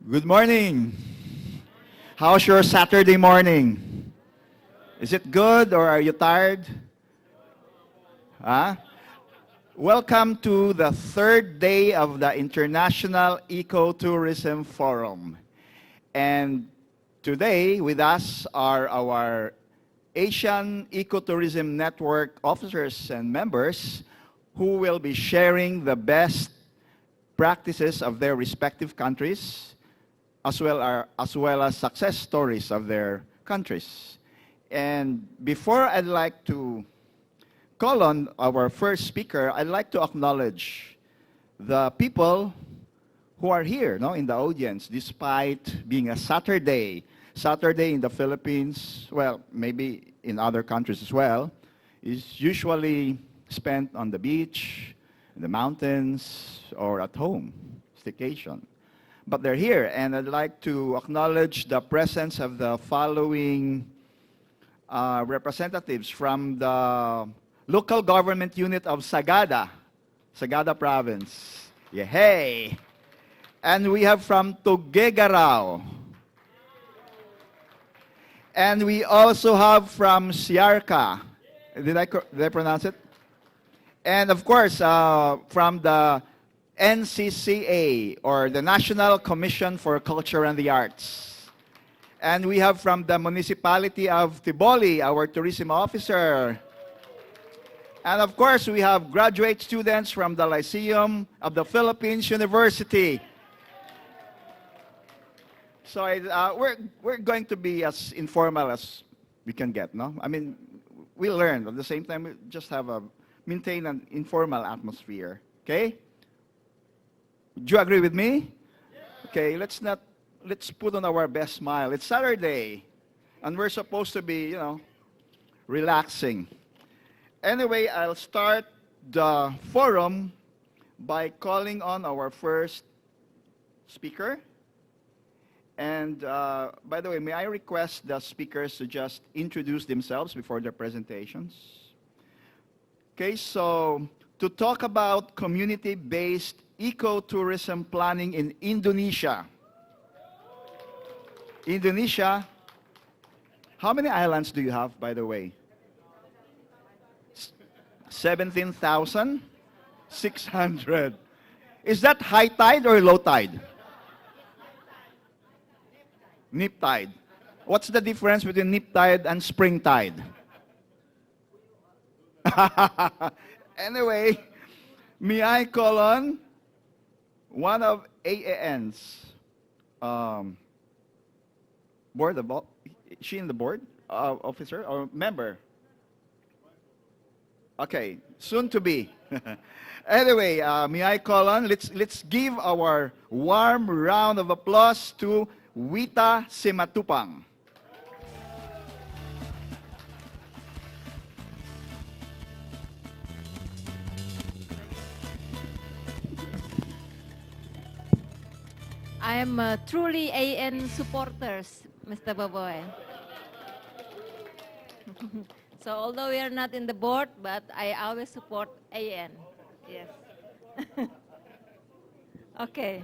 Good morning. How's your Saturday morning? Is it good or are you tired? Huh? Welcome to the third day of the International Ecotourism Forum. And today with us are our Asian Ecotourism Network officers and members who will be sharing the best practices of their respective countries as well as success stories of their countries. And before I'd like to call on our first speaker, I'd like to acknowledge the people who are here in the audience, despite being a Saturday. Saturday in the Philippines, well, maybe in other countries as well, is usually spent on the beach, in the mountains, or at home, staycation. But they're here, and I'd like to acknowledge the presence of the following representatives from the local government unit of Sagada province. Yeah, hey! And we have from Tuguegarao. And we also have from Siarca. Did I pronounce it? And of course, from the NCCA, or the National Commission for Culture and the Arts. And we have from the municipality of Tiboli, our tourism officer. And of course, we have graduate students from the Lyceum of the Philippines University. So we're going to be as informal as we can get, no? I mean, we learn. At the same time, we just maintain an informal atmosphere, okay? Do you agree with me? Okay, let's put on our best smile. It's Saturday, and we're supposed to be, relaxing. Anyway, I'll start the forum by calling on our first speaker. And by the way, may I request the speakers to just introduce themselves before their presentations? Okay, so to talk about community-based ecotourism planning in Indonesia. Indonesia, how many islands do you have, by the way? 17,600. Is that high tide or low tide? Nip tide. What's the difference between nip tide and spring tide? Anyway, may I call on one of AAN's board of, is she in the board officer or member? Okay, soon to be. Anyway, may I call on? Let's give our warm round of applause to Wita Simatupang. I am truly AN supporters, Mr. Baboy. So although we are not in the board, but I always support AN. Yes. Okay.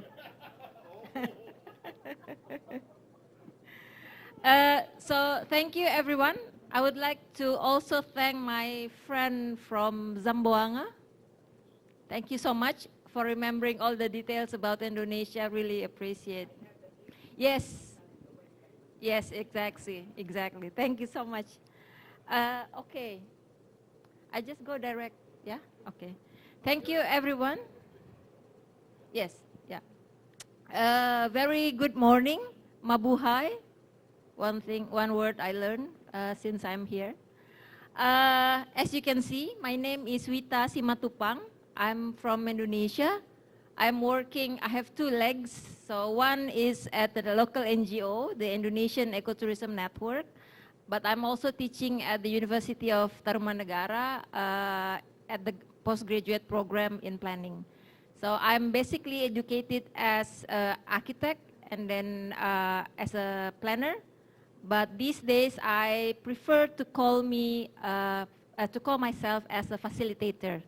So thank you, everyone. I would like to also thank my friend from Zamboanga. Thank you so much for remembering all the details about Indonesia. Really appreciate. Yes. Yes, exactly. Thank you so much. Okay. I just go direct. Yeah? Okay. Thank you, everyone. Yes. Yeah. Very good morning. Mabuhay. One word I learned since I'm here. As you can see, my name is Wita Simatupang. I'm from Indonesia. I'm working, I have two legs. So one is at the local NGO, the Indonesian Ecotourism Network. But I'm also teaching at the University of Tarumanegara at the postgraduate program in planning. So I'm basically educated as an architect and then as a planner. But these days, I prefer to call myself as a facilitator,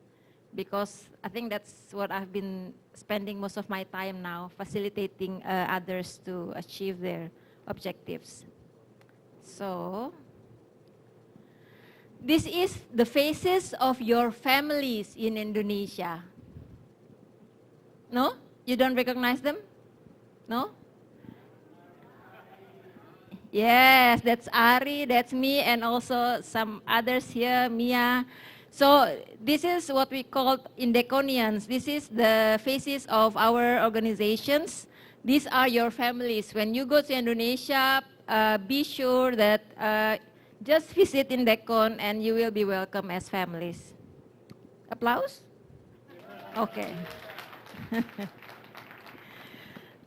because I think that's what I've been spending most of my time now, facilitating others to achieve their objectives. So, this is the faces of your families in Indonesia. No? You don't recognize them? No? Yes, that's Ari, that's me, and also some others here, Mia. So this is what we call Indeconians. This is the faces of our organizations. These are your families. When you go to Indonesia, be sure that just visit Indecon and you will be welcome as families. Applause? Okay.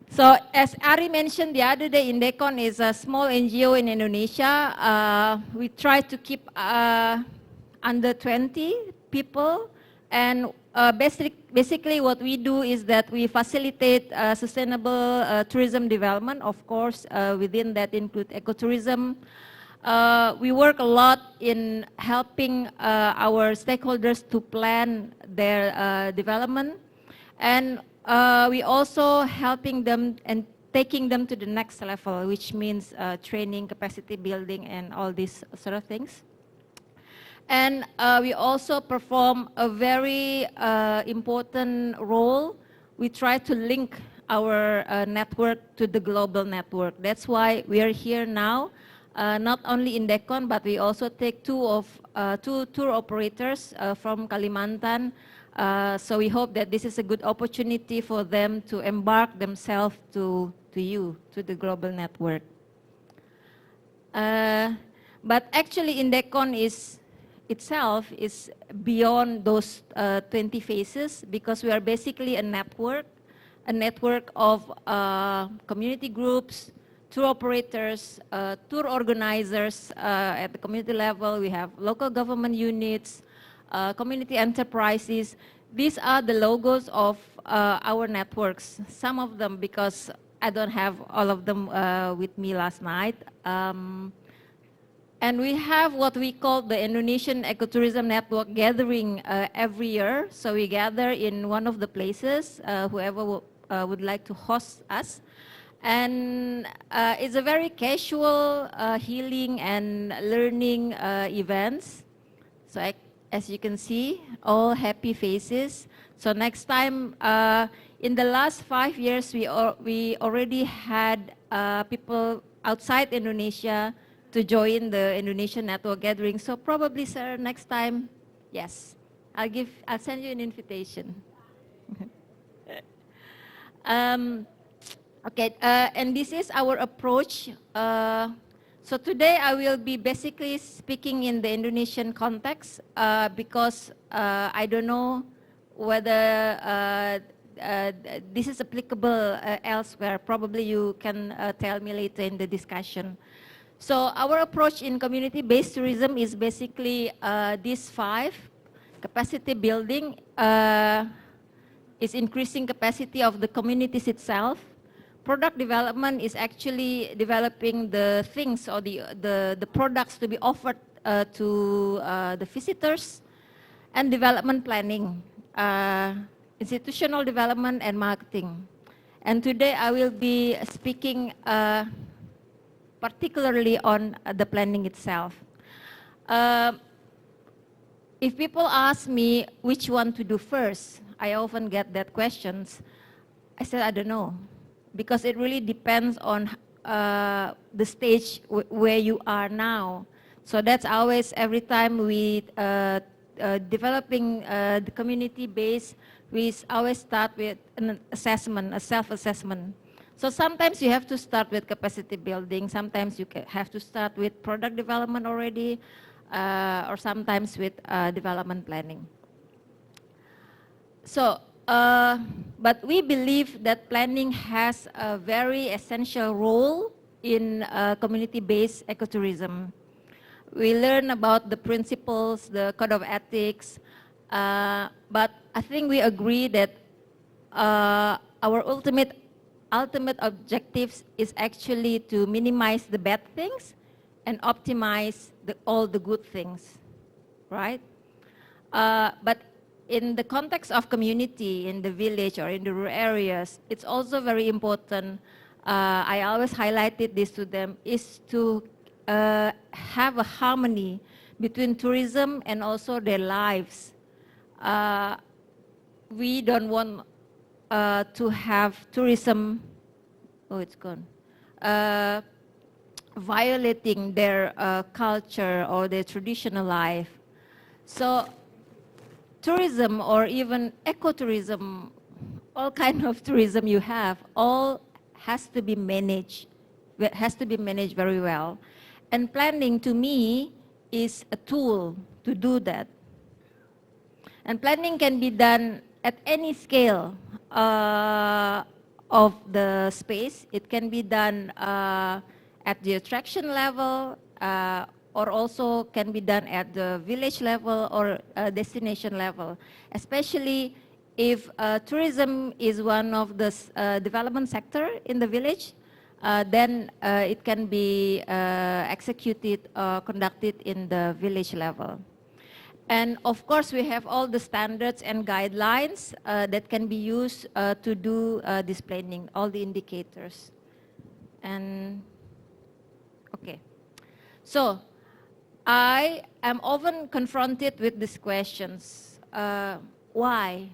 So as Ari mentioned the other day, Indecon is a small NGO in Indonesia. We try to keep under 20 people, and basically what we do is that we facilitate sustainable tourism development. Of course, within that include ecotourism. We work a lot in helping our stakeholders to plan their development, and we also helping them and taking them to the next level, which means training, capacity building, and all these sort of things. And we also perform a very important role. We try to link our network to the global network. That's why we are here now, not only in Indecon, but we also take two tour operators from Kalimantan. So we hope that this is a good opportunity for them to embark themselves to the global network. But actually Indecon itself is beyond those 20 faces, because we are basically a network of community groups, tour operators, tour organizers at the community level. We have local government units, community enterprises. These are the logos of our networks. Some of them, because I don't have all of them with me last night. And we have what we call the Indonesian Ecotourism Network gathering every year. So we gather in one of the places, whoever would like to host us. And it's a very casual healing and learning events. So as you can see, all happy faces. So next time, in the last 5 years, we already had people outside Indonesia to join the Indonesian network gathering. So probably, sir, next time, yes, I'll send you an invitation. Okay, and this is our approach. So today I will be basically speaking in the Indonesian context because I don't know whether this is applicable elsewhere. Probably you can tell me later in the discussion. So our approach in community-based tourism is basically these 5. Capacity building is increasing capacity of the communities itself. Product development is actually developing the things or the products to be offered to the visitors. And development planning, institutional development and marketing. And today I will be speaking particularly on the planning itself. If people ask me which one to do first, I often get that questions. I said, I don't know, because it really depends on the stage where you are now. So that's always, every time we developing the community base, we always start with an assessment, a self-assessment. So sometimes you have to start with capacity building, sometimes you have to start with product development already, or sometimes with development planning. So, but we believe that planning has a very essential role in community-based ecotourism. We learn about the principles, the code of ethics, but I think we agree that our ultimate objectives is actually to minimize the bad things and optimize all the good things, right? But in the context of community, in the village or in the rural areas, it's also very important, I always highlighted this to them, is to have a harmony between tourism and also their lives. We don't want to have tourism, oh, it's gone, violating their culture or their traditional life. So tourism or even ecotourism, all kind of tourism you have, all has to be managed very well. And planning to me is a tool to do that. And planning can be done at any scale of the space. It can be done at the attraction level, or also can be done at the village level or destination level, especially if tourism is one of the development sector in the village, then it can be executed or conducted in the village level. And of course, we have all the standards and guidelines that can be used to do this planning, all the indicators. And okay, so I am often confronted with these questions. Why?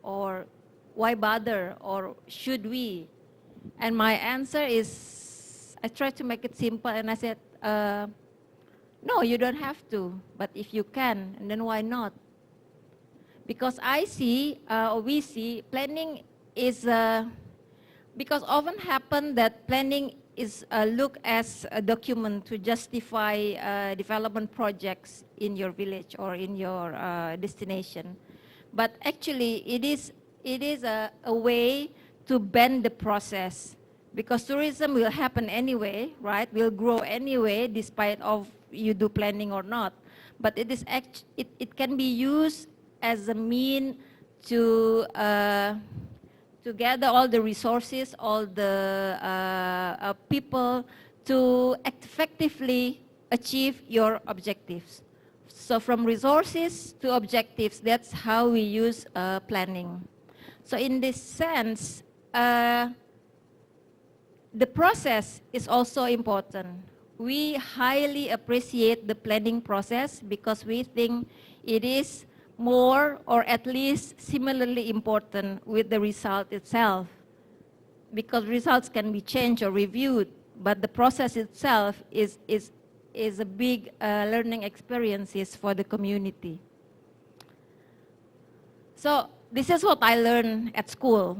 Or why bother? Or should we? And my answer is, I try to make it simple and I said, no, you don't have to, but if you can, and then why not? Because I see, or we see, planning is, because often happen that planning is looked as a document to justify development projects in your village or in your destination. But actually, it is a way to bend the process, because tourism will happen anyway, right? Will grow anyway, despite of you do planning or not. But it is it can be used as a mean to gather all the resources, all the people to effectively achieve your objectives. So from resources to objectives, that's how we use planning. So in this sense, the process is also important. We highly appreciate the planning process because we think it is more or at least similarly important with the result itself, because results can be changed or reviewed, but the process itself is a big learning experiences for the community. So this is what I learned at school.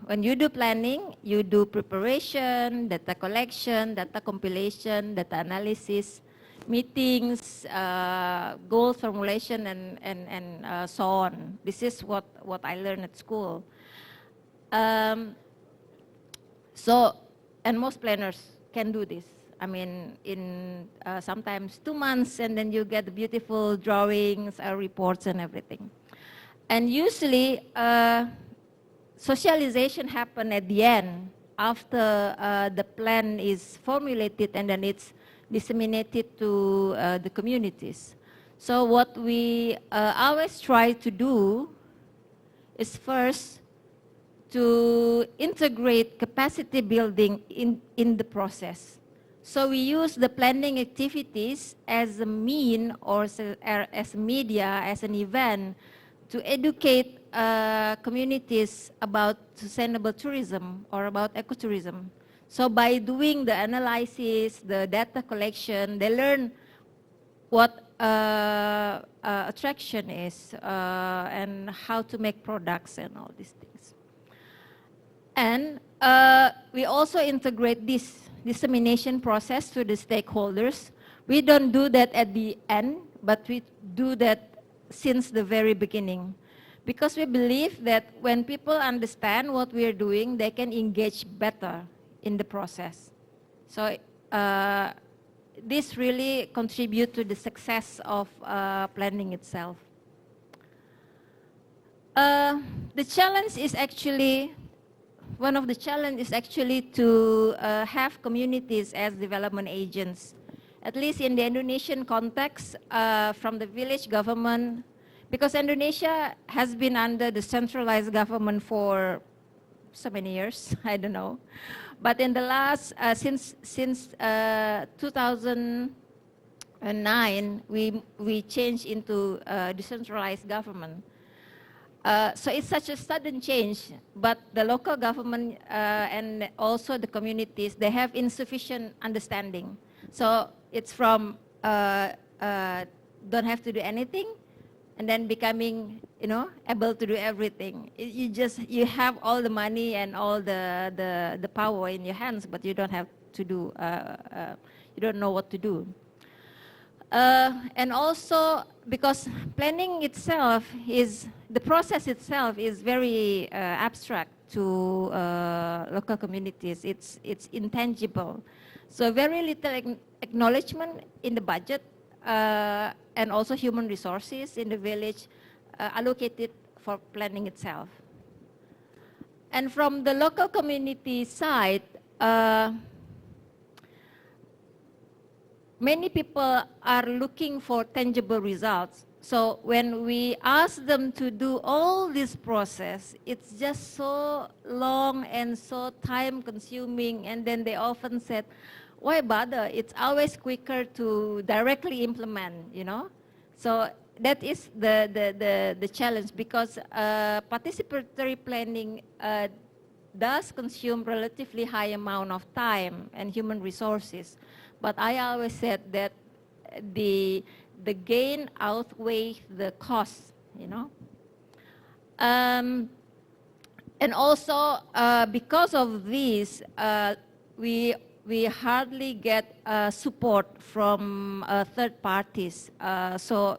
When you do planning, you do preparation, data collection, data compilation, data analysis, meetings, goal formulation, and so on. This is what I learned at school. So, and most planners can do this. I mean, in sometimes 2 months, and then you get the beautiful drawings, reports, and everything. And usually, socialization happen at the end after the plan is formulated and then it's disseminated to the communities. So what we always try to do is first to integrate capacity building in the process. So we use the planning activities as a mean or as media, as an event to educate communities about sustainable tourism or about ecotourism. So by doing the analysis, the data collection, they learn what attraction is and how to make products and all these things. And we also integrate this dissemination process to the stakeholders. We don't do that at the end, but we do that since the very beginning. Because we believe that when people understand what we are doing, they can engage better in the process. So this really contributes to the success of planning itself. The challenge is actually, one of the challenges is actually to have communities as development agents. At least in the Indonesian context, from the village government, because Indonesia has been under the centralized government for so many years, I don't know. But in the last, since 2009, we changed into decentralized government. So it's such a sudden change, but the local government and also the communities, they have insufficient understanding. So it's from don't have to do anything, and then becoming, able to do everything. You have all the money and all the power in your hands, but you don't have to do, you don't know what to do. And also because planning itself the process itself is very abstract to local communities. It's intangible. So very little acknowledgement in the budget and also human resources in the village allocated for planning itself. And from the local community side, many people are looking for tangible results. So when we ask them to do all this process, it's just so long and so time consuming, and then they often said, why bother? It's always quicker to directly implement, So that is the challenge, because participatory planning does consume relatively high amount of time and human resources. But I always said that the gain outweighs the cost, And also because of this, we hardly get support from third parties. So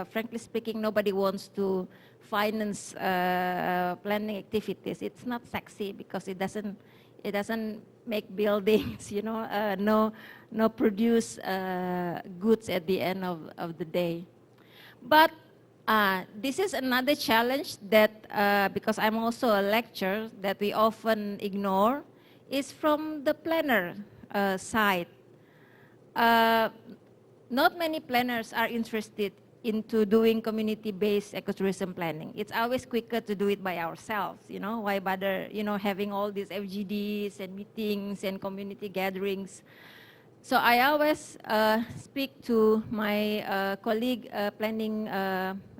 frankly speaking, nobody wants to finance planning activities. It's not sexy because it doesn't make buildings, no produce goods at the end of the day. But this is another challenge that, because I'm also a lecturer, that we often ignore, is from the planner side. Not many planners are interested into doing community-based ecotourism planning. It's always quicker to do it by ourselves, Why bother, having all these FGDs and meetings and community gatherings. So I always speak to my colleague planning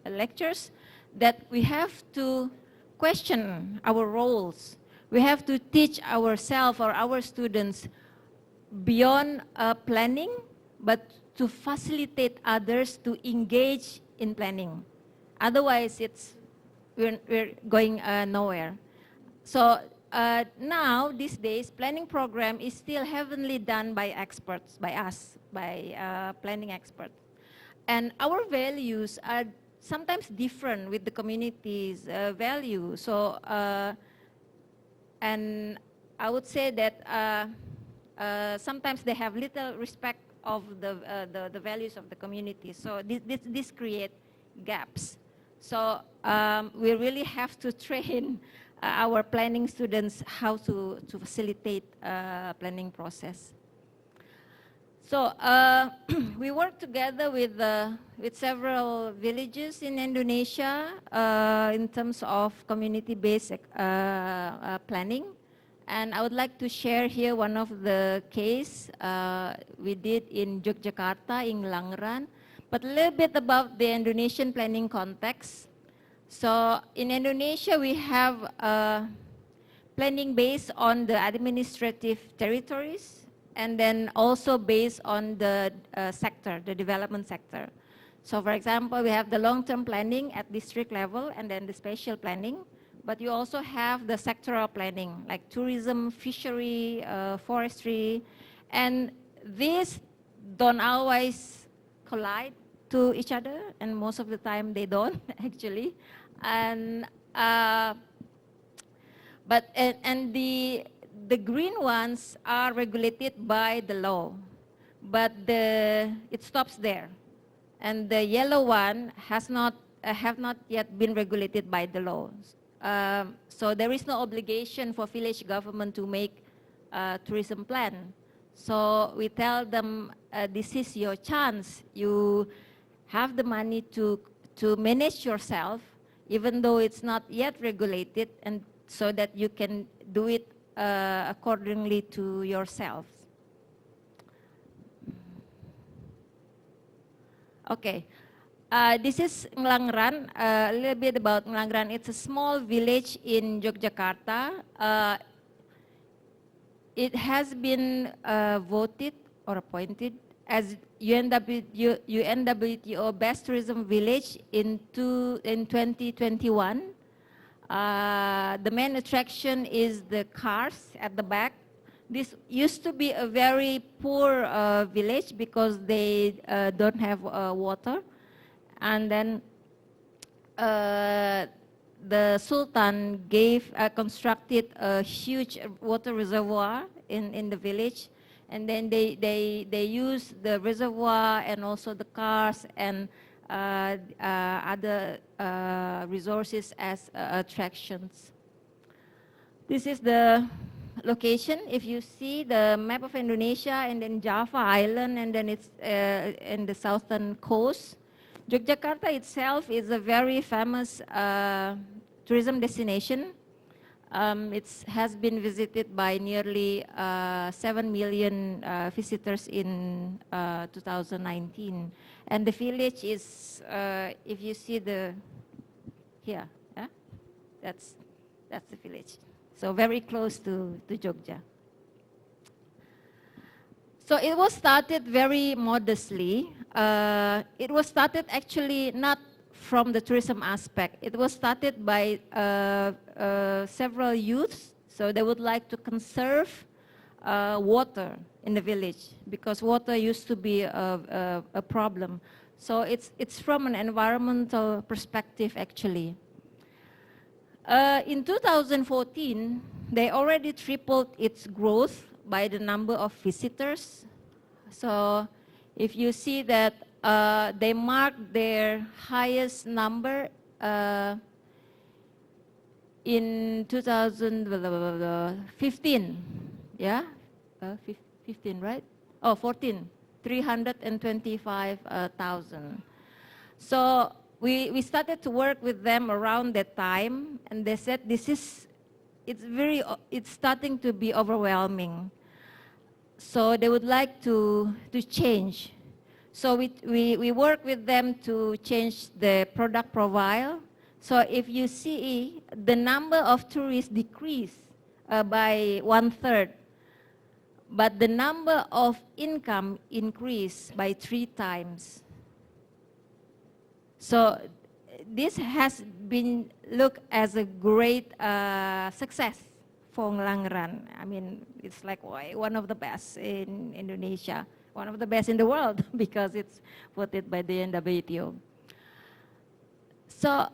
lecturers that we have to question our roles. We have to teach ourselves or our students beyond planning, but to facilitate others to engage in planning. Otherwise, we're going nowhere. So now, these days, planning program is still heavily done by experts, by us, by planning experts. And our values are sometimes different with the community's value. So, and I would say that sometimes they have little respect of the values of the community. So this create gaps. So we really have to train our planning students how to facilitate planning process. So we work together with several villages in Indonesia in terms of community-based planning. And I would like to share here one of the case we did in Yogyakarta, in Langran, but a little bit about the Indonesian planning context. So in Indonesia, we have planning based on the administrative territories, and then also based on the sector, the development sector. So for example, we have the long-term planning at district level, and then the spatial planning. But you also have the sectoral planning, like tourism, fishery, forestry, and these don't always collide to each other, and most of the time they don't actually. And the green ones are regulated by the law, but it stops there, and the yellow one have not yet been regulated by the law. So there is no obligation for village government to make a tourism plan. So we tell them, this is your chance. You have the money to to manage yourself, even though it's not yet regulated, and so that you can do it accordingly to yourself. Okay. This is Ngelangran, a little bit about Ngelangran. It's a small village in Yogyakarta. It has been voted or appointed as UNWTO Best Tourism Village in 2021. The main attraction is the cars at the back. This used to be a very poor village because they don't have water. And then the Sultan constructed a huge water reservoir in the village. And then they use the reservoir and also the cars and other resources as attractions. This is the location. If you see the map of Indonesia and then Java Island and then it's in the southern coast. Yogyakarta itself is a very famous tourism destination. It has been visited by nearly 7 million visitors in 2019. And the village is, if you see here, that's the village. So very close to Jogja. So it was started very modestly. It was started actually not from the tourism aspect. It was started by several youths. So they would like to conserve water in the village because water used to be a problem. So it's from an environmental perspective actually. In 2014, they already tripled its growth by the number of visitors. So if you see that they marked their highest number in 2015, yeah? 15, right? Oh, 14, 325,000. So we started to work with them around that time, and they said it's starting to be overwhelming. So they would like to change. So we work with them to change the product profile. So if you see, the number of tourists decreased by 1/3, but the number of income increased by 3 times. So this has been looked as a great success for Ngelangran. I mean, it's like one of the best in Indonesia, one of the best in the world because it's voted by the UNWTO. So,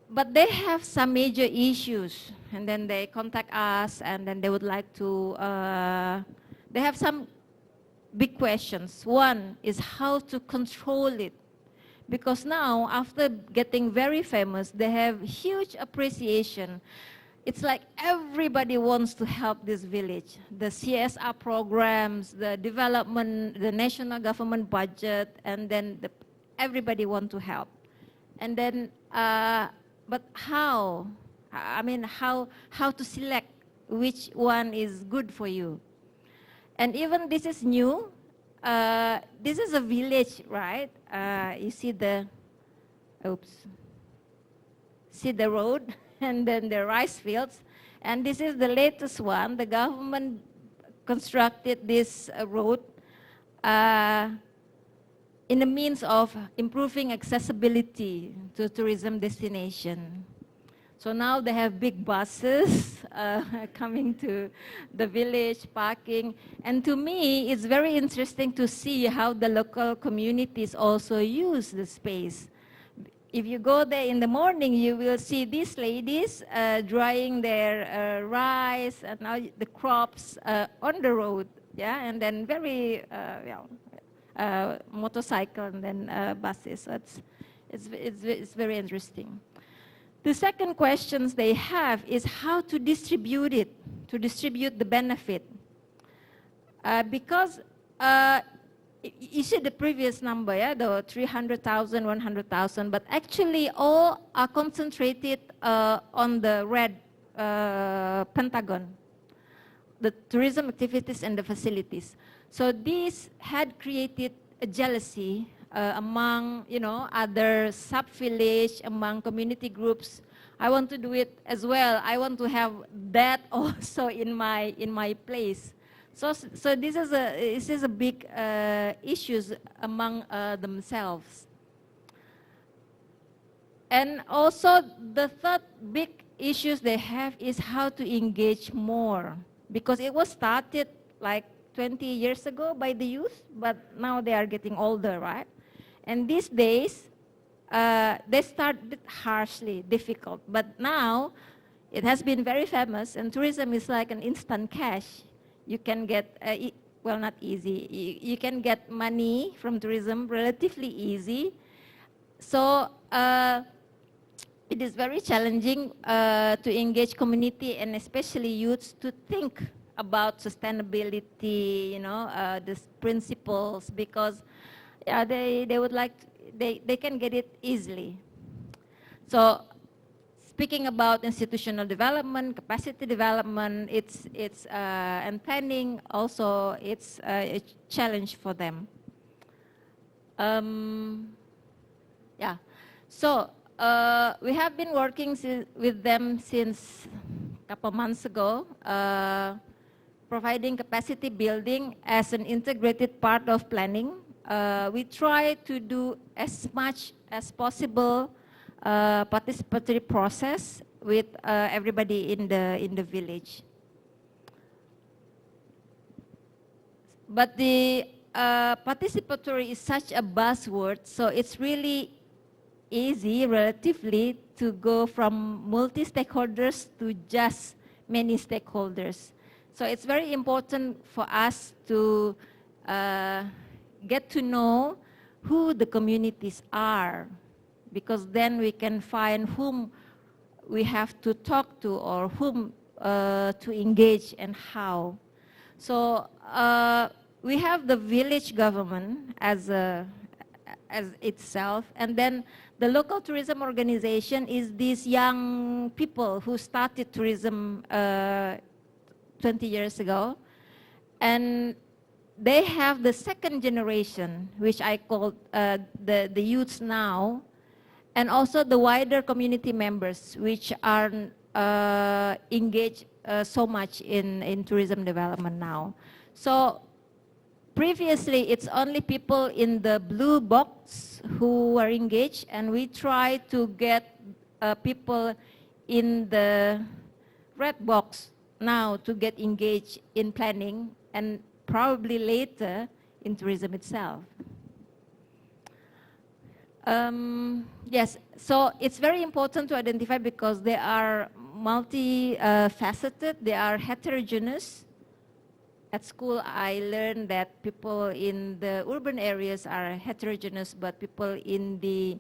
but they have some major issues, and then they contact us, and then they would like to, they have some big questions. One is how to control it. Because now, after getting very famous, they have huge appreciation. It's like everybody wants to help this village. The CSR programs, the development, the national government budget, and then everybody wants to help. And then, but how? I mean, how to select which one is good for you? And even this is new. This is a village, right? You see see the road and then the rice fields. And this is the latest one. The government constructed this road in the means of improving accessibility to tourism destination. So now they have big buses coming to the village, parking. And to me, it's very interesting to see how the local communities also use the space. If you go there in the morning, you will see these ladies drying their rice and all the crops on the road, yeah, and then very, motorcycle and then buses. So it's very interesting. The second questions they have is how to distribute it, to distribute the benefit. Because you see the previous number, yeah, the 300,000, 100,000, but actually all are concentrated on the red pentagon, the tourism activities and the facilities. So this had created a jealousy among, other sub-village, among community groups. I want to do it as well. I want to have that also in my place. So this is a big issues among themselves. And also the third big issues they have is how to engage more, because it was started like 20 years ago by the youth, but now they are getting older, right? And these days, they started harshly, difficult, but now it has been very famous, and tourism is like an instant cash. You can get, well, not easy, you can get money from tourism relatively easy. So it is very challenging to engage community and especially youths to think about sustainability, these principles, because yeah, they would like, they can get it easily. So speaking about institutional development, capacity development, and planning also, it's a challenge for them. Yeah, so we have been working with them since a couple months ago, providing capacity building as an integrated part of planning. We try to do as much as possible participatory process with everybody in the village. But the participatory is such a buzzword, so it's really easy relatively to go from multi-stakeholders to just many stakeholders. So it's very important for us to get to know who the communities are, because then we can find whom we have to talk to or whom to engage and how. So we have the village government as itself, and then the local tourism organization is these young people who started tourism 20 years ago, and they have the second generation, which I call the youths now, and also the wider community members, which are engaged so much in tourism development now. So previously, it's only people in the blue box who are engaged, and we try to get people in the red box now to get engaged in planning and probably later in tourism itself. Yes, so it's very important to identify because they are multi-faceted, they are heterogeneous. At school, I learned that people in the urban areas are heterogeneous, but people in the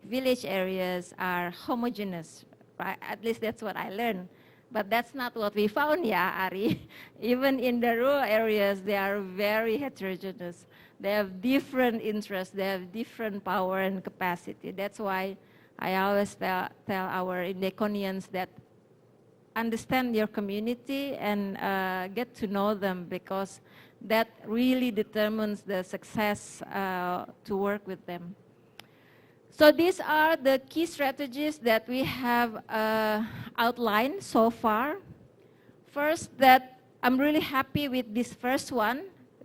village areas are homogeneous, right? At least that's what I learned. But that's not what we found, yeah, Ari. Even in the rural areas, they are very heterogeneous. They have different interests, they have different power and capacity. That's why I always tell our Indeconians that understand your community and get to know them, because that really determines the success to work with them. So these are the key strategies that we have outlined so far. First, that I'm really happy with this first one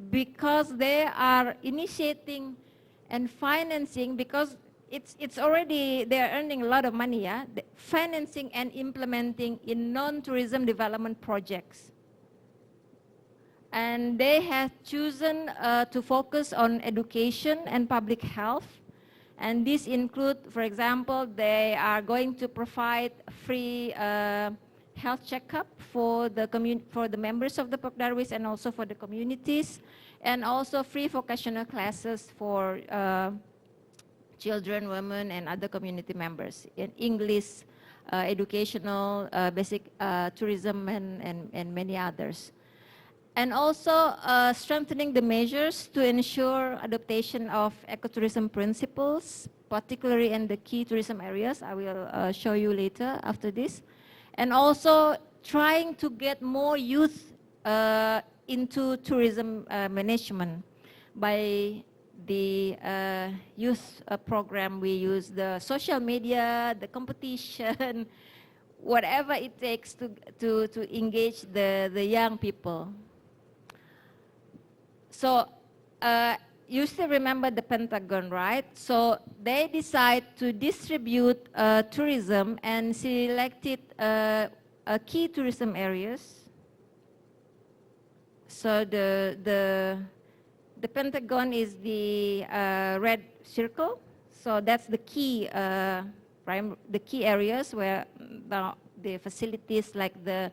because they are initiating and financing, because it's already, they're earning a lot of money, yeah? Financing and implementing in non-tourism development projects. And they have chosen to focus on education and public health. And this include, for example, they are going to provide free health checkup for the members of the Pok Darwis and also for the communities, and also free vocational classes for children, women, and other community members in English, educational, basic tourism, and many others. And also strengthening the measures to ensure adaptation of ecotourism principles, particularly in the key tourism areas. I will show you later after this. And also trying to get more youth into tourism management by the youth program. We use the social media, the competition, whatever it takes to engage the young people. So you still remember the Pentagon, right? So they decide to distribute tourism and selected key tourism areas. So the Pentagon is the red circle. So that's the key, the key areas where the facilities like the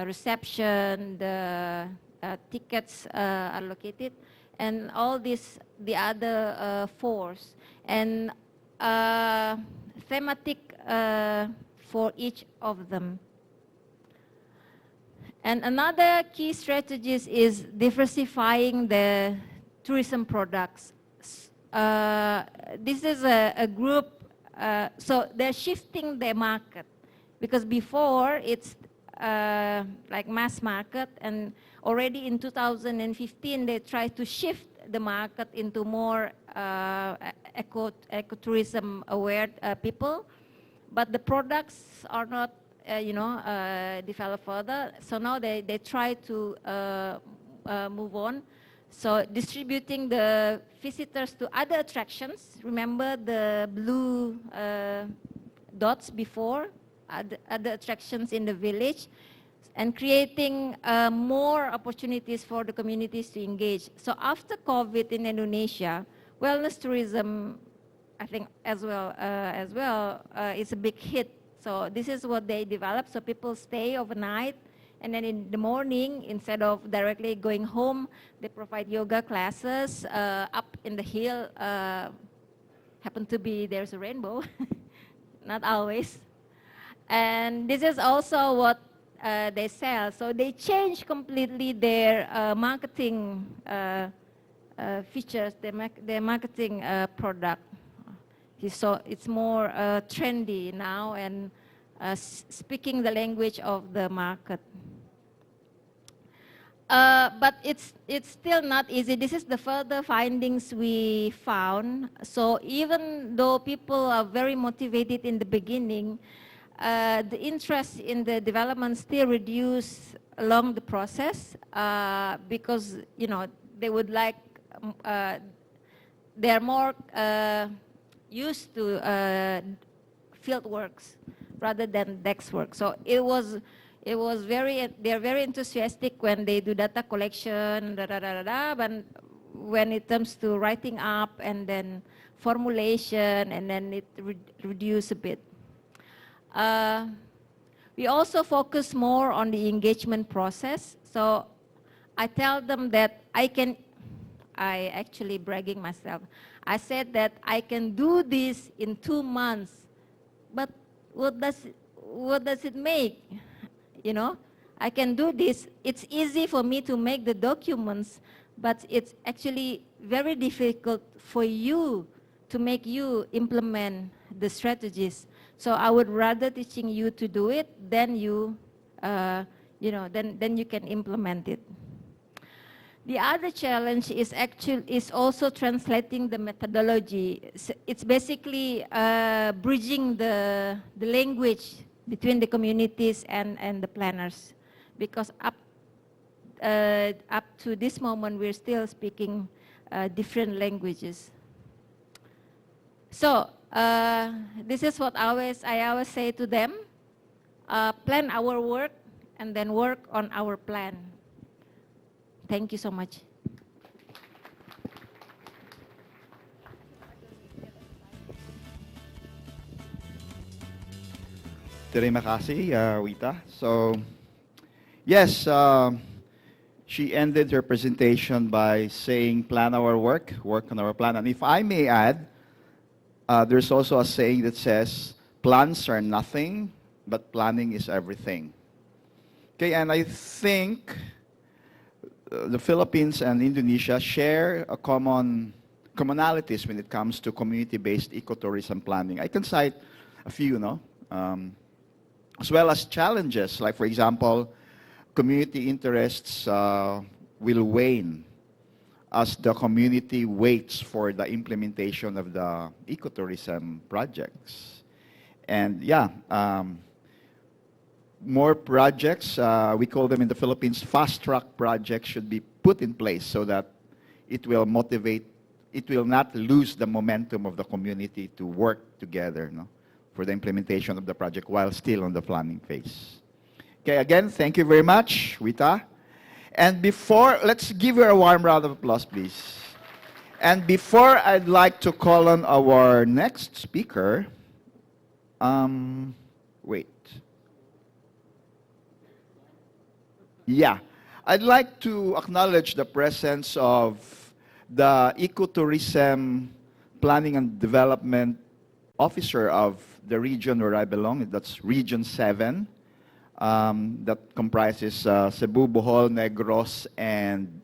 reception, the tickets are located, and all these, the other fours, and thematic for each of them. And another key strategy is diversifying the tourism products. This is a group, so they're shifting their market, because before it's like mass market, and already in 2015 they tried to shift the market into more ecotourism aware people, but the products are not developed further. So now they try to move on. So distributing the visitors to other attractions. Remember the blue dots before, other attractions in the village, and creating more opportunities for the communities to engage. So after COVID in Indonesia, wellness tourism, I think as well, is a big hit. So this is what they developed. So people stay overnight, and then in the morning, instead of directly going home, they provide yoga classes up in the hill. Happen to be there's a rainbow, not always. And this is also what they sell. So they change completely their marketing features, their marketing product. So it's more trendy now, and speaking the language of the market. But it's still not easy. This is the further findings we found. So even though people are very motivated in the beginning, the interest in the development still reduce along the process because they would like they're more used to field works rather than desk work. So they're very enthusiastic when they do data collection, but when it comes to writing up and then formulation, and then it reduce a bit. We also focus more on the engagement process. So I tell them that I actually bragging myself. I said that I can do this in 2 months, but what does it make? I can do this. It's easy for me to make the documents, but it's actually very difficult for you to make you implement the strategies. So I would rather teaching you to do it than then you can implement it. The other challenge is also translating the methodology. It's basically bridging the language between the communities and the planners, because up to this moment we're still speaking different languages. So this is what I always say to them: plan our work and then work on our plan. Thank you so much. Terima kasih, Wita. So, yes, she ended her presentation by saying, plan our work on our plan. And if I may add, there's also a saying that says, plans are nothing, but planning is everything. Okay, and I think the Philippines and Indonesia share a commonalities when it comes to community-based ecotourism planning. I can cite a few, no? As well as challenges, like for example, community interests will wane as the community waits for the implementation of the ecotourism projects. And yeah, more projects, we call them in the Philippines fast-track projects, should be put in place so that it will motivate, it will not lose the momentum of the community to work together, no, for the implementation of the project while still on the planning phase. Okay, again, thank you very much, Wita. And before, let's give her a warm round of applause, please. And before I'd like to call on our next speaker, wait. Yeah, I'd like to acknowledge the presence of the Ecotourism Planning and Development Officer of the region where I belong. That's Region 7. That comprises Cebu, Bohol, Negros, and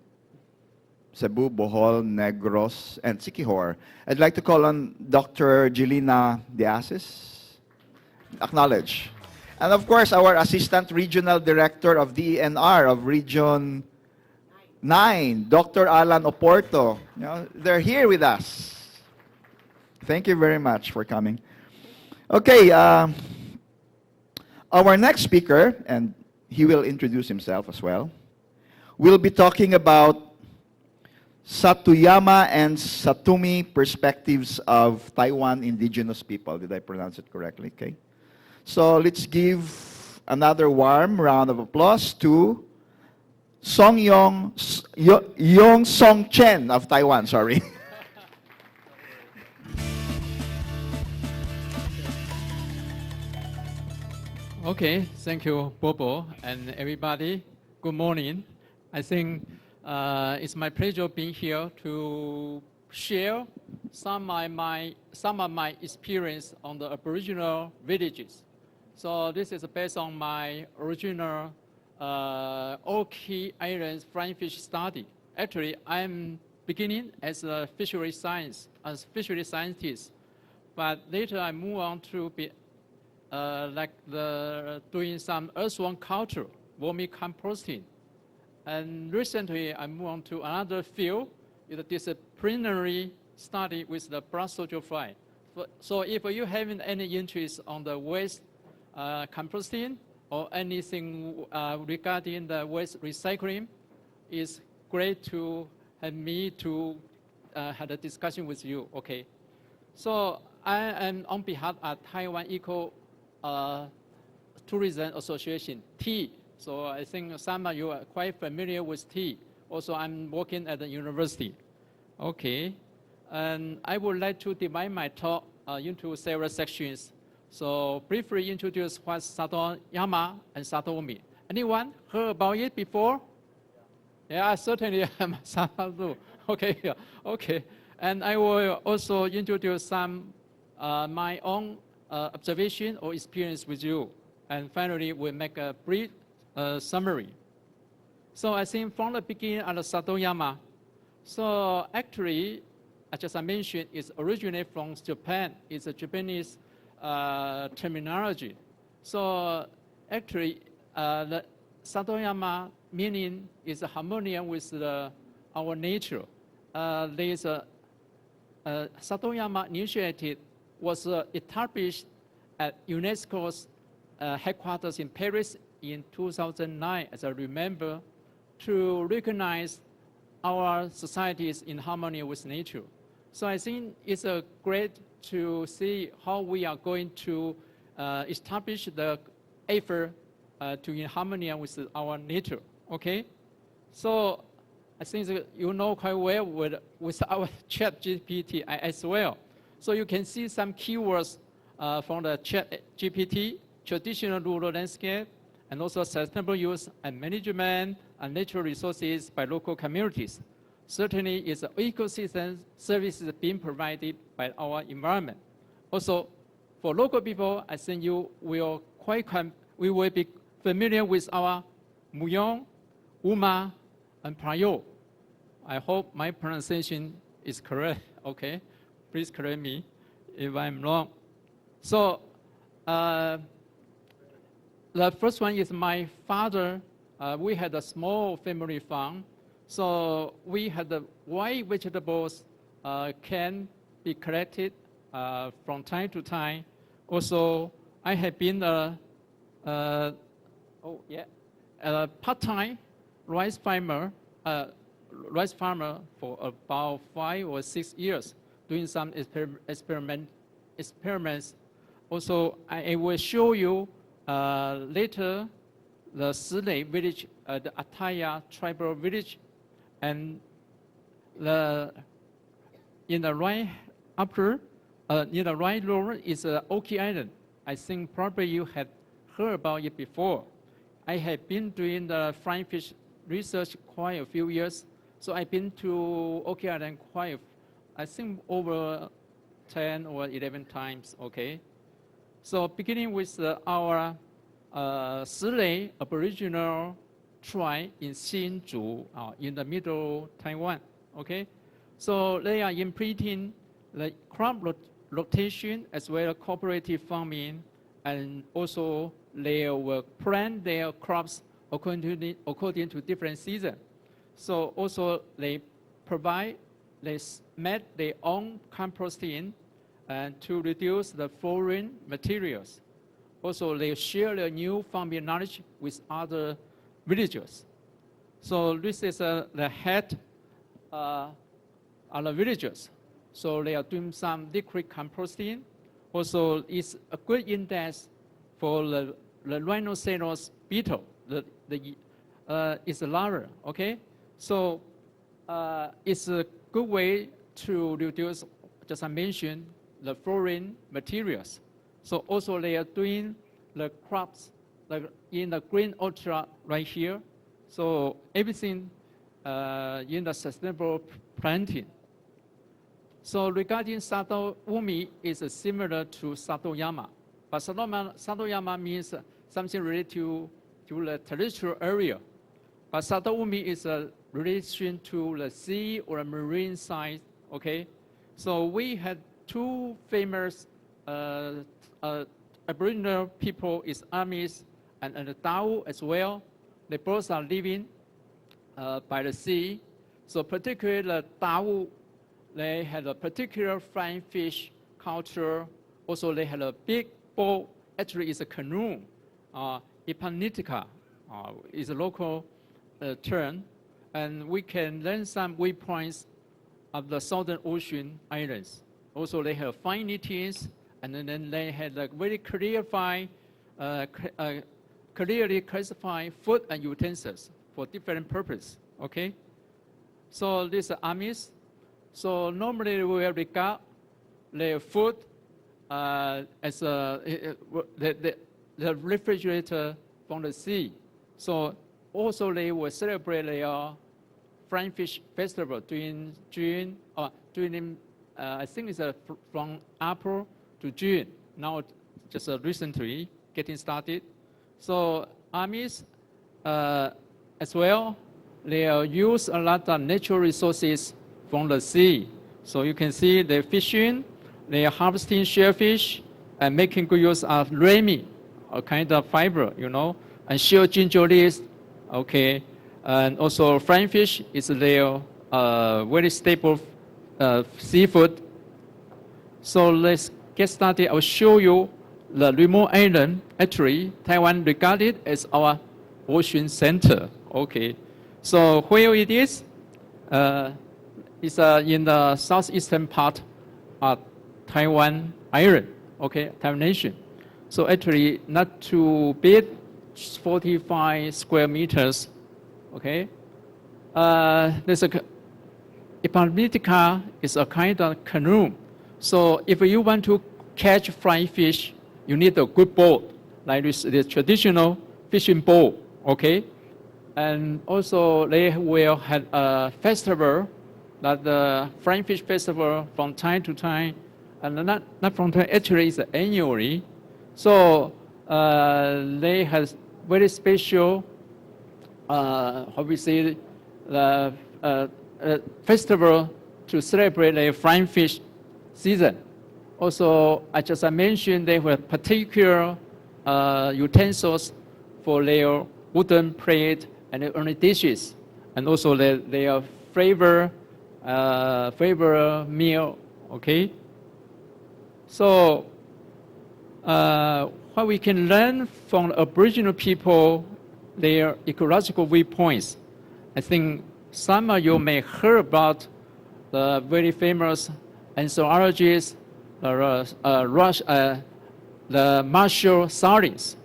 Siquijor. I'd like to call on Dr. Jelina Diasis. Acknowledge. And of course, our Assistant Regional Director of DENR of Region 9, Dr. Alan Oporto. You know, they're here with us. Thank you very much for coming. Okay, our next speaker, and he will introduce himself as well, will be talking about Satuyama and Satumi perspectives of Taiwan indigenous people. Did I pronounce it correctly? Okay. So let's give another warm round of applause to Yong Song Chen of Taiwan, sorry. Okay, thank you, Bobo, and everybody. Good morning. I think it's my pleasure being here to share some of my experience on the Aboriginal villages. So this is based on my original Oki Islands flying fish study. Actually, I'm beginning as a fishery scientist, but later I move on to be doing some earthworm culture, vermicomposting. And recently, I moved on to another field, is a disciplinary study with the blood soldier fly. So if you have any interest on the waste composting or anything regarding the waste recycling, it's great to have me to have a discussion with you. Okay. So I am on behalf of Taiwan Eco Tourism Association, T. So I think some of you are quite familiar with T. Also, I'm working at the university. Okay. And I would like to divide my talk into several sections. So briefly introduce what's Satuyama and Satomi. Anyone heard about it before? Yeah, certainly I'm Satomi. Okay, yeah. Okay. And I will also introduce some my own observation or experience with you. And finally, we'll make a brief summary. So I think from the beginning of the Satuyama, so actually, as I mentioned, it's originated from Japan. It's a Japanese terminology. So actually, the Satuyama meaning is harmonious with our nature. There's a Satuyama initiative was established at UNESCO's headquarters in Paris in 2009, as I remember, to recognize our societies in harmony with nature. So I think it's great to see how we are going to establish the effort to in harmony with our nature. Okay, so I think that you know quite well with our chat GPT as well. So you can see some keywords from the chat GPT, traditional rural landscape, and also sustainable use and management and natural resources by local communities. Certainly, it's ecosystem services being provided by our environment. Also, for local people, I think you will we will be familiar with our Muyong, Uma, and Prayo. I hope my pronunciation is correct, okay? Please correct me if I'm wrong. So the first one is my father. We had a small family farm. So we had the wild vegetables can be collected from time to time. Also, I have been a part-time rice farmer for about 5 or 6 years, doing some experiments. Also, I will show you later the Silei village, the Ataya tribal village, and in the right upper, in the right lower is Oki Island. I think probably you had heard about it before. I have been doing the flying fish research quite a few years. So I've been to Oki Island I think over 10 or 11 times, okay? So beginning with our Silei Aboriginal tribe in Hsinchu, in the middle Taiwan, okay? So they are implementing the crop rotation as well as cooperative farming, and also they will plant their crops according to different seasons. So also they make their own composting and to reduce the foreign materials. Also, they share their new farming knowledge with other villagers. So this is the head of the villagers. So they are doing some liquid composting. Also, it's a good index for the rhinoceros beetle. It's a larva, okay? So it's a good way to reduce, just I mentioned, the foreign materials. So also they are doing the crops like in the green ultra right here. So everything in the sustainable planting. So regarding Sato Umi is similar to Satoyama. But Satoyama means something related to the terrestrial area. But Sato Umi is a relation to the sea or marine side, okay? So we had two famous Aboriginal people is Amis and the Tao as well. They both are living by the sea. So particularly the Tao, they had a particular flying fish culture. Also, they had a big boat. Actually, it's a canoe. Ipanitika is a local term. And we can learn some waypoints of the Southern Ocean islands. Also, they have fine knitings, and then they had a very clearly classified food and utensils for different purposes. Okay. So these are Amis. So normally we will regard their food as the refrigerator from the sea. So also they will celebrate their flying fish festival during June, I think it's from April to June. Now just recently getting started. So Amis as well, they use a lot of natural resources from the sea. So you can see they're fishing, they are harvesting shellfish, and making good use of rami, a kind of fiber, you know, and shell ginger leaves, okay. And also flying fish is their very staple seafood. So let's get started. I'll show you the remote island. Actually, Taiwan regarded as our ocean center, okay. So where it is, it's in the southeastern part of Taiwan Island, okay, Taiwan nation. So actually not too big, 45 square meters, okay. There's a Ipanitika is a kind of canoe. So if you want to catch flying fish, you need a good boat, like this, the traditional fishing boat, okay. And also they will have a festival, like the flying fish festival from time to time, and not from time, actually it's annually. So they have very special, how we say, the festival to celebrate the flying fish season. Also, I just mentioned they have particular utensils for their wooden plate and only dishes, and also their flavor meal. Okay. So, what we can learn from Aboriginal people, their ecological viewpoints. I think some of you may heard about the very famous anthropologist, the Marshall Salins.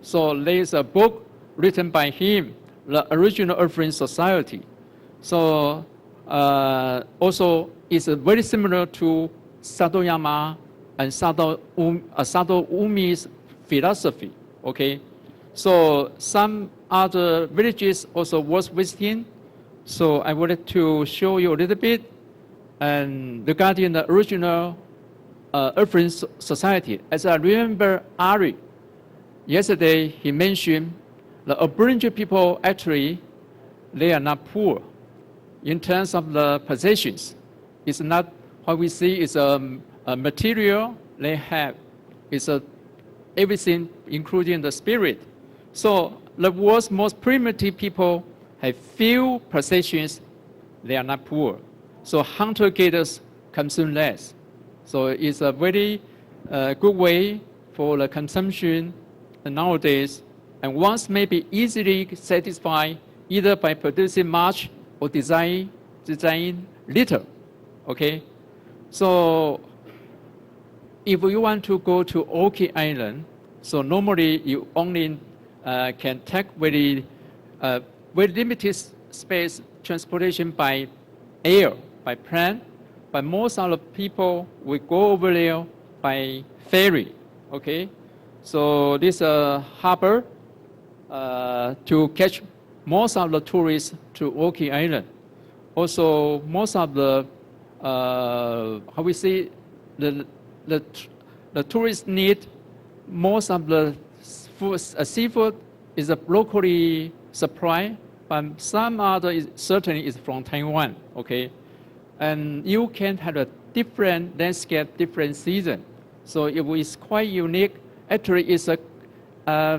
So there's a book written by him, The Original Earthling Society. So also it's very similar to Satoyama and Sato Umi's philosophy. Okay, so some other villages also worth visiting. So I wanted to show you a little bit and regarding the original Earthling Society. As I remember Ari, yesterday he mentioned the Aboriginal people actually, they are not poor in terms of the possessions. It's not what we see is a material they have. It's everything including the spirit. So the world's most primitive people have few possessions, they are not poor. So hunter-gatherers consume less. So it's a very good way for the consumption nowadays. And once may be easily satisfied either by producing much or design little. Okay? So if you want to go to Orchid Island, so normally you only can take very limited space transportation by air, by plane, but most of the people will go over there by ferry. Okay, so this harbor to catch most of the tourists to Orchid Island. Also, most of the how we say the tourists need most of the food, seafood is locally supplied, but some other certainly is from Taiwan. Okay, and you can have a different landscape, different season. So it is quite unique. Actually, it's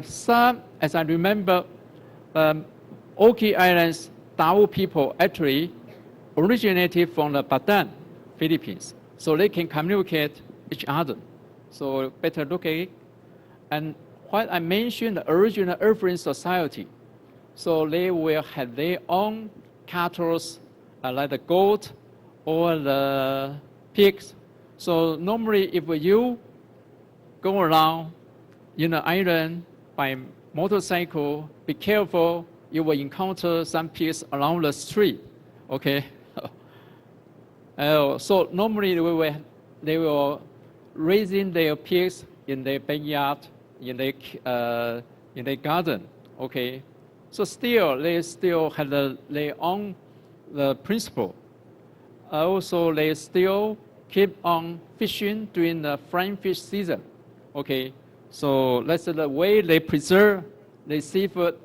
some, as I remember, Orchid Islands Tao people actually originated from the Bataan, Philippines. So they can communicate each other. So better look at it. And what I mentioned, the original Earthling Society. So they will have their own cattle, like the goat or the pigs. So normally if you go around in the island by motorcycle, be careful, you will encounter some pigs along the street. Okay. So normally they will raising their pigs in their backyard, in their garden. Okay. So still they still have their own principle. Also they still keep on fishing during the flying fish season. Okay. So that's the way they preserve the seafood.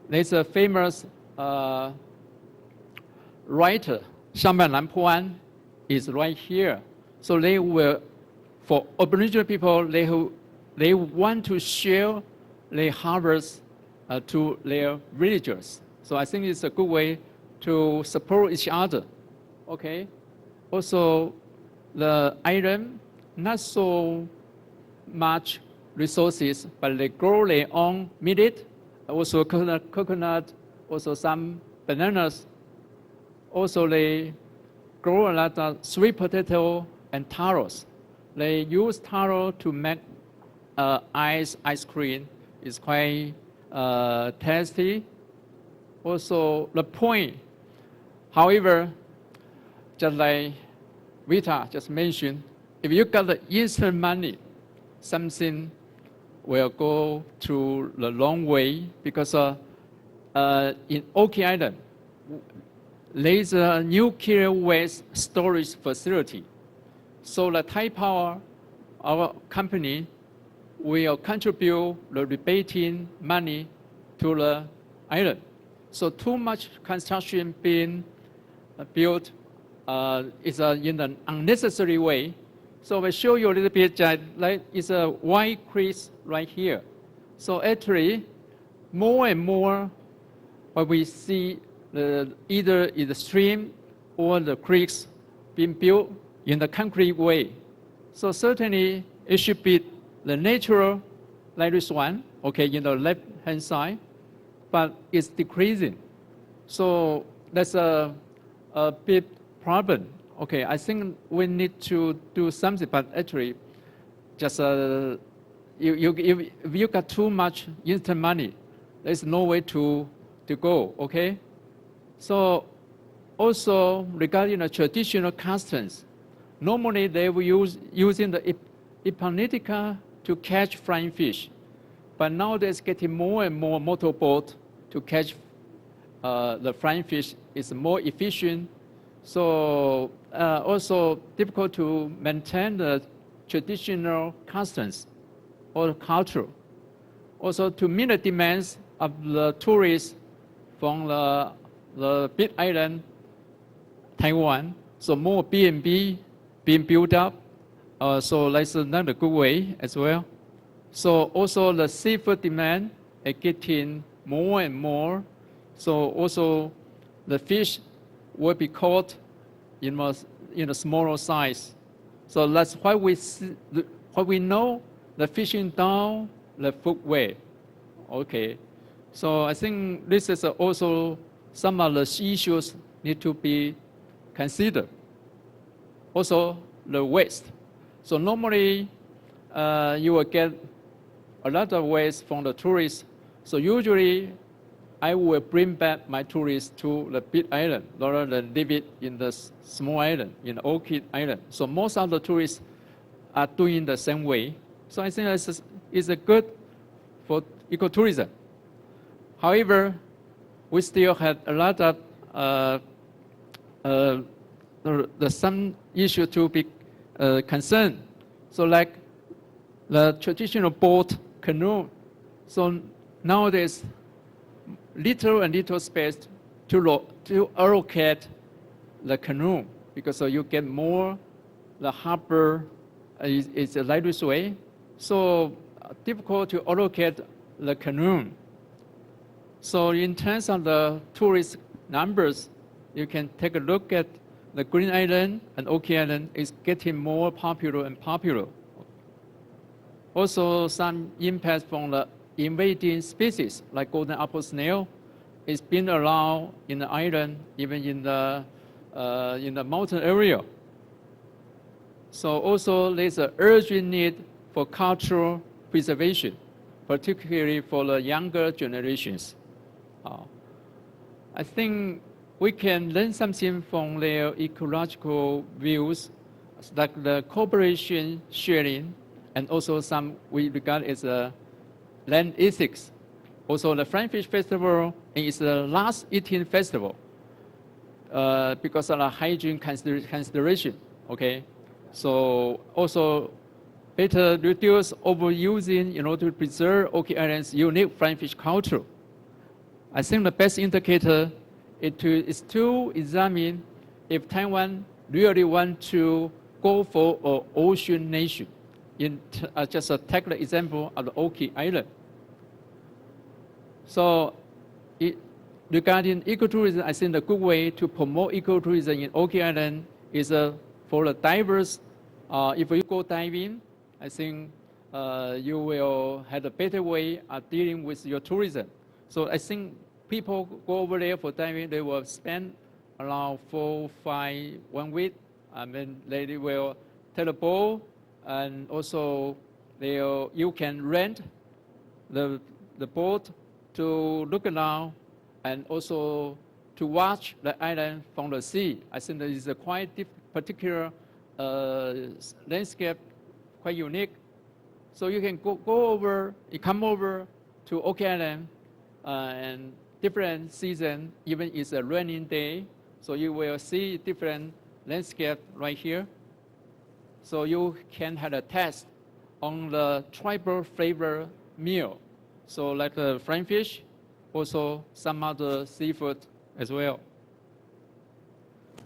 There's a famous writer, Shamban Lampuan, is right here. So they will, for Aboriginal people, they want to share their harvest to their villagers. So I think it's a good way to support each other. Okay. Also, the island, not so much resources, but they grow their own millet, also coconut, also some bananas. Also, they grow a lot of sweet potato and taros. They use taro to make ice cream. It's quite tasty. Also, the point, however, just like Vita just mentioned, if you got the instant money, something will go to the long way because in Orchid Island, there's a nuclear waste storage facility. So the Thai Power, our company, will contribute the rebating money to the island. So too much construction being built is in an unnecessary way. So I show you a little bit that it's a white crease right here. So actually, more and more what we see either in the stream or the creeks being built in the concrete way. So certainly it should be the natural like this one, okay, in the left-hand side, but it's decreasing. So that's a big problem. Okay, I think we need to do something, but actually, just if you got too much instant money, there's no way to go, okay? So also regarding the traditional customs, normally they were using the Ipanitica to catch flying fish, but nowadays getting more and more motorboat to catch the flying fish is more efficient. So also difficult to maintain the traditional customs or culture. Also to meet the demands of the tourists from the big island, Taiwan. So more B&B being built up. So that's another good way as well. So also the seafood demand is getting more and more. So also the fish will be caught in a smaller size. So that's why we know the fishing down the food way. Okay. So I think this is also some of the issues need to be considered. Also the waste. So normally you will get a lot of waste from the tourists. So usually I will bring back my tourists to the big island rather than leave it in the small island, in Orchid Island. So most of the tourists are doing the same way. So I think it's a good for ecotourism. However, we still have a lot of some issue to be concerned. So like the traditional boat, canoe. So nowadays, little and little space to allocate the canoe because you get more, the harbor is a lightweight way. So difficult to allocate the canoe. So in terms of the tourist numbers, you can take a look at the Green Island and Oki Island is getting more popular and popular. Also, some impact from the invading species like golden apple snail is being allowed in the island, even in the mountain area. So also there's an urgent need for cultural preservation, particularly for the younger generations. I think we can learn something from their ecological views, like the cooperation sharing, and also some we regard as land ethics. Also the Flying Fish Festival is the last eating festival because of the hygiene consideration, okay? So also better reduce overusing in order to preserve Oki Island's unique flying fish culture. I think the best indicator is to examine if Taiwan really want to go for an ocean nation. Just take the example of the Oki Island. So regarding ecotourism, I think the good way to promote ecotourism in Oki Island is for the divers. If you go diving, I think you will have a better way of dealing with your tourism. So I think people go over there for diving, they will spend around 4, 5, 1 week. I mean, they will take a boat, and also you can rent the boat to look around and also to watch the island from the sea. I think that is a quite particular landscape, quite unique. So you can go over, you come over to Oki Island and different season, even it's a raining day, so you will see different landscape right here. So you can have a test on the tribal flavor meal. So like the flying fish, also some other seafood as well.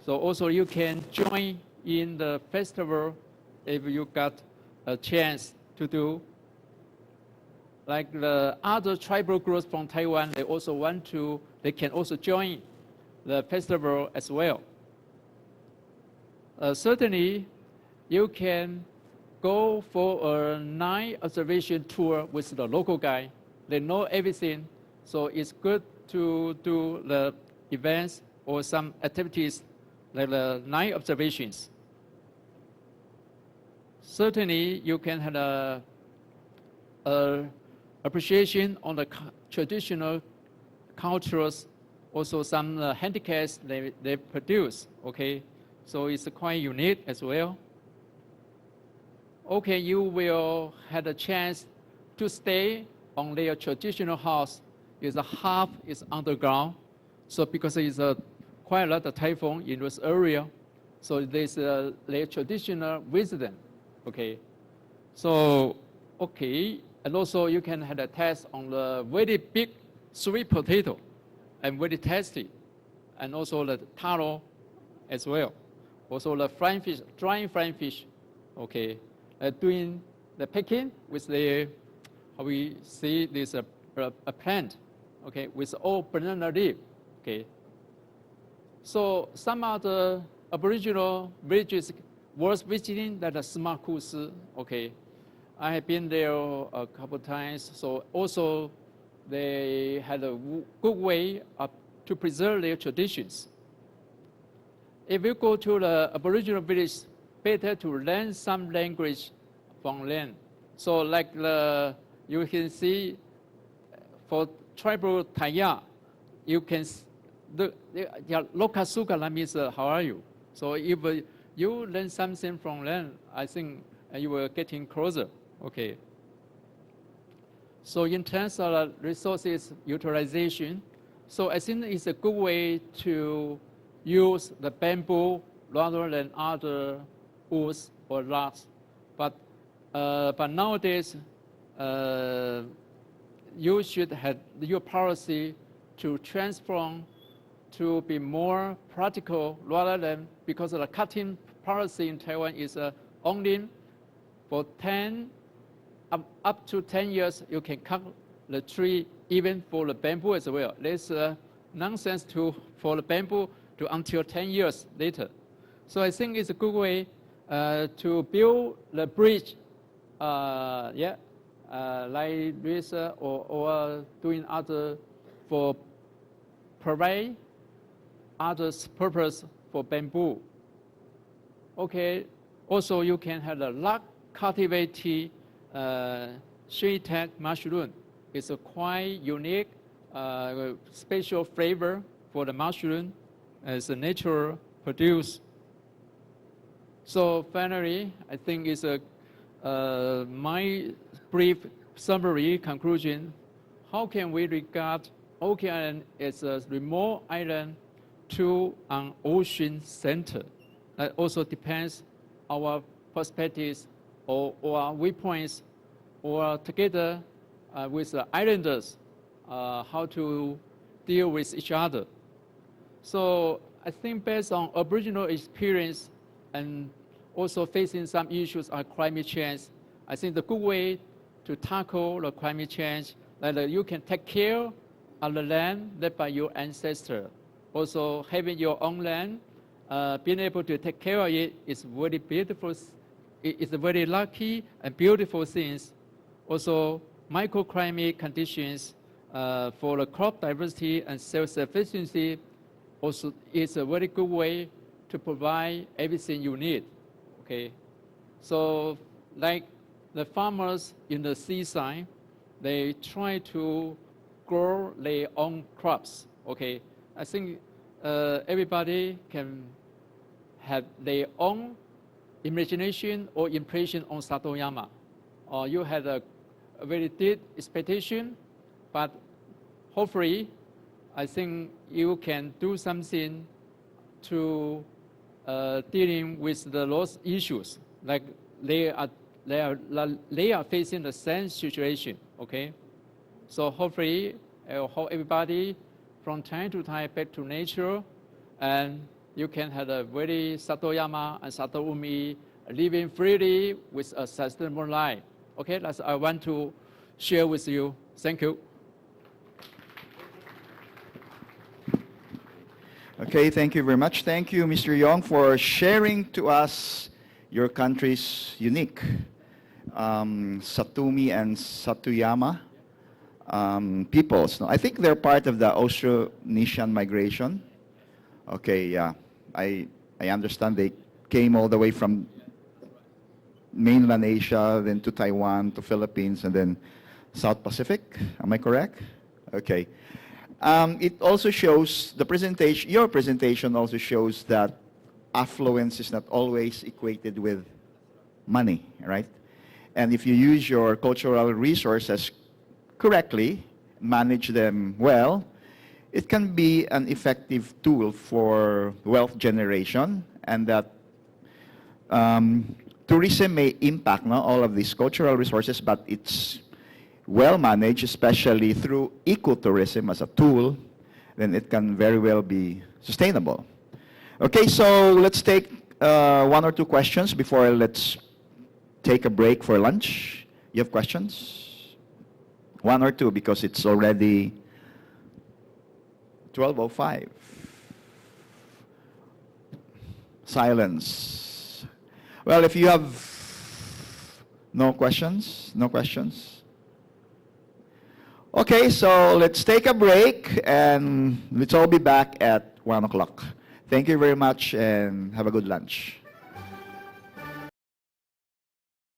So also you can join in the festival if you got a chance to do. Like the other tribal groups from Taiwan, they can also join the festival as well. Certainly, you can go for a night observation tour with the local guide. They know everything, so it's good to do the events or some activities like the night observations. Certainly, you can have a appreciation on the traditional cultures, also some handicrafts they produce, okay? So it's quite unique as well. Okay, you will have a chance to stay on their traditional house. Half is underground, so because it's quite a lot of typhoon in this area, so there's their traditional resident, okay? So, okay, and also you can have a test on the very big sweet potato and very tasty, and also the taro as well. Also the flying fish, drying flying fish, okay? Doing the picking with the, how we see this a plant, okay, with all banana leaf, okay? So some other Aboriginal villages worth visiting that are Smart Kusi, okay? I have been there a couple times, so also they had a good way to preserve their traditions. If you go to the Aboriginal village, better to learn some language from them. So like you can see for tribal Taya, you can, Lokasuka, that means how are you? So if you learn something from them, I think you will getting closer, okay? So in terms of resources utilization, so I think it's a good way to use the bamboo rather than other woods or logs. But nowadays, you should have your policy to transform to be more practical rather than, because of the cutting policy in Taiwan is only for 10, up to 10 years, you can cut the tree even for the bamboo as well. There's nonsense for the bamboo to until 10 years later. So I think it's a good way to build the bridge, like this, or doing other, for provide other purpose for bamboo. Okay, also you can have the log cultivated shiitake mushroom. It's a quite unique, special flavor for the mushroom as a natural produce. So finally, I think it's my brief summary conclusion. How can we regard Oki Island as a remote island to an ocean center? That also depends our perspectives or viewpoints, or together with the islanders, how to deal with each other. So I think based on Aboriginal experience and also facing some issues on climate change, I think the good way to tackle the climate change, that you can take care of the land left by your ancestors. Also having your own land, being able to take care of it is very beautiful. It's a very lucky and beautiful things. Also microclimate conditions for the crop diversity and self-sufficiency also is a very good way to provide everything you need, okay? So like the farmers in the seaside, they try to grow their own crops, okay? I think everybody can have their own imagination or impression on Satoyama. Or you had a very deep expectation, but hopefully, I think you can do something to dealing with those issues. Like they are facing the same situation, okay? So hopefully, I will hold everybody from time to time back to nature, and you can have a very Satoyama and Satoumi living freely with a sustainable life. Okay, that's I want to share with you. Thank you. Okay, thank you very much. Thank you, Mr. Yong, for sharing to us your country's unique Satumi and Satuyama peoples. No, I think they're part of the Austronesian migration. Okay, yeah. I understand they came all the way from mainland Asia, then to Taiwan, to Philippines, and then South Pacific. Am I correct? Okay. It also shows, your presentation also shows that affluence is not always equated with money, right? And if you use your cultural resources correctly, manage them well, it can be an effective tool for wealth generation, and that tourism may impact all of these cultural resources, but it's well managed, especially through ecotourism as a tool, then it can very well be sustainable. Okay, so let's take one or two questions before let's take a break for lunch. You have questions? One or two, because it's already 12:05. Silence. Well, if you have no questions, no questions. Okay, so let's take a break and let's all be back at 1 o'clock. Thank you very much and have a good lunch.